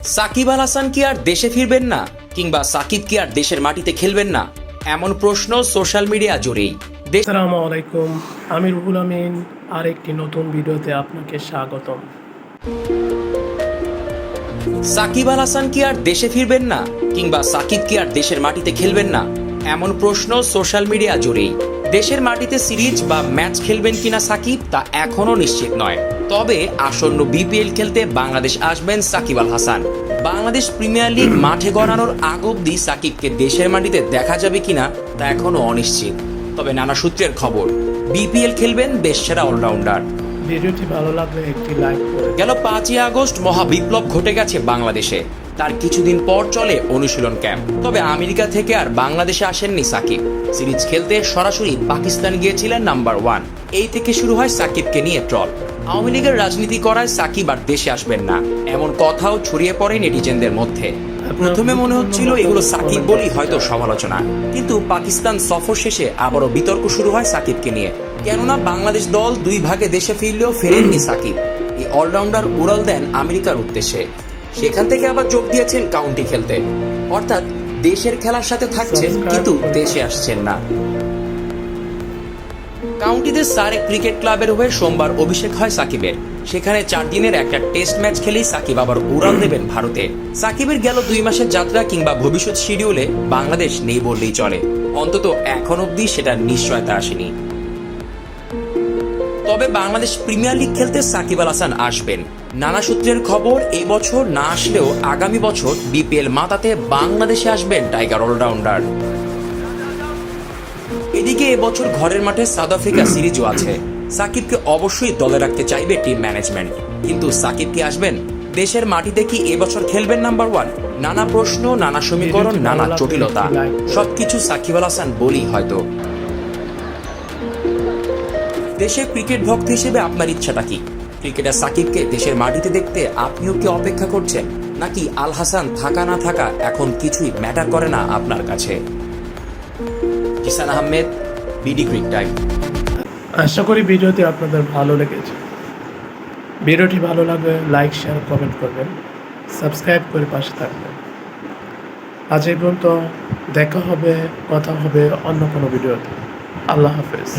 সাকিব আল হাসান কি আর দেশে ফিরবেন না, কিংবা সাকিব কি আর দেশের মাটিতে খেলবেন না, এমন প্রশ্ন সোশ্যাল মিডিয়া জুড়েই। আসসালামু আলাইকুম, আমি রুহুল আমিন। আর একটি নতুন ভিডিওতে আপনাকে স্বাগতম। সাকিব আল হাসান কি আর দেশে ফিরবেন না, কিংবা সাকিব কি আর দেশের মাটিতে খেলবেন না, এমন প্রশ্ন সোশ্যাল মিডিয়া জুড়েই। দেশের মাটিতে সিরিজ বা ম্যাচ খেলবেন কিনা সাকিব, তা এখনো নিশ্চিত নয়। তবে আসন্ন বিপিএল খেলতে বাংলাদেশ আসবেন সাকিব আল হাসান। বাংলাদেশ প্রিমিয়ার লিগ মাঠে গড়ানোর আগ অব্দি সাকিবকে দেশের মাটিতে দেখা যাবে কিনা তা এখনো অনিশ্চিত। তবে নানা সূত্রের খবর, বিপিএল খেলবেন দেশসেরা অলরাউন্ডার। ভিডিওটি ভালো লাগলে একটি লাইক করে। গেল 5ই আগস্ট মহাবিপ্লব ঘটে গেছে বাংলাদেশে। তার কিছুদিন পর চলে অনুশীলন ক্যাম্প। তবে আমেরিকা থেকে আর বাংলাদেশে আসেননি সাকিব। সিরিজ খেলতে সরাসরি পাকিস্তান গিয়েছিলেন নাম্বার 1। এই থেকে শুরু হয় সাকিবকে নিয়ে ট্রল। আওয়ামী লীগের রাজনীতি করায় সাকিব আর দেশে আসবেন না, এমন কথাও ছড়িয়ে পড়ে নেটিজেনদের মধ্যে। প্রথমে মনে হচ্ছিল এগুলো সাকিব বলেই হয়তো সমালোচনা, কিন্তু পাকিস্তান সফর শেষে আবারও বিতর্ক শুরু হয় সাকিবকে নিয়ে। কেননা বাংলাদেশ দল 2 ভাগে দেশে ফিরলেও ফেরেননি সাকিব। এই অলরাউন্ডার উড়াল দেন আমেরিকার উদ্দেশ্যে। সেখান থেকে আবার যোগ দিয়েছেন কাউন্টি খেলতে, অর্থাৎ দেশের খেলার সাথে থাকছেন কিন্তু দেশে আসছেন না। কাউন্টিতে সারেক ক্রিকেট ক্লাবের হয়ে সোমবার অভিষেক হয় সাকিবের। সেখানে 4 দিনের একটা টেস্ট ম্যাচ খেলেই সাকিব আবার উড়াল দেবেন ভারতে। সাকিবের গেল 2 মাসের যাত্রা কিংবা ভবিষ্যৎ শিডিউলে বাংলাদেশ নেই বললেই চলে। অন্তত এখন অব্দি সেটার নিশ্চয়তা আসেনি। তবে বাংলাদেশ প্রিমিয়ার লিগ খেলতে সাকিব আল হাসান আসবেন। নানা সূত্রের খবর, এই বছর না আসলেও আগামী বছর বিপিএল মাতাতে বাংলাদেশে আসবেন টাইগার অলরাউন্ডার। এদিকে এবছর ঘরের মাঠে সাউথ আফ্রিকা সিরিজও আছে। সাকিবকে অবশ্যই দলে রাখতে চাইবে টিম ম্যানেজমেন্ট, কিন্তু সাকিব কি আসবেন? দেশের মাটিতে কি এবছর খেলবেন নাম্বার 1? নানা প্রশ্ন, নানা সমীকরণ, নানা জটিলতা, সবকিছু সাকিব আল হাসান বলেই হয়তো। দেশের ক্রিকেট ভক্ত হিসেবে আপনার ইচ্ছাটা কি? ক্রিকেটার সাকিবকে দেশের মাটিতে দেখতে আপনিও কি অপেক্ষা করছেন, নাকি আল হাসান থাকা না থাকা এখন কিছুই ম্যাটার করে না আপনার কাছে? Zisan Ahmed, BD cric time. আশা করি ভিডিওটি আপনাদের ভালো লেগেছে। ভিডিওটি ভালো লাগলে লাইক, শেয়ার, কমেন্ট করবেন, সাবস্ক্রাইব করে পাশে থাকবেন। আজ এই পর্যন্ত, দেখা হবে, কথা হবে অন্য কোনো ভিডিওতে। আল্লাহ হাফেজ।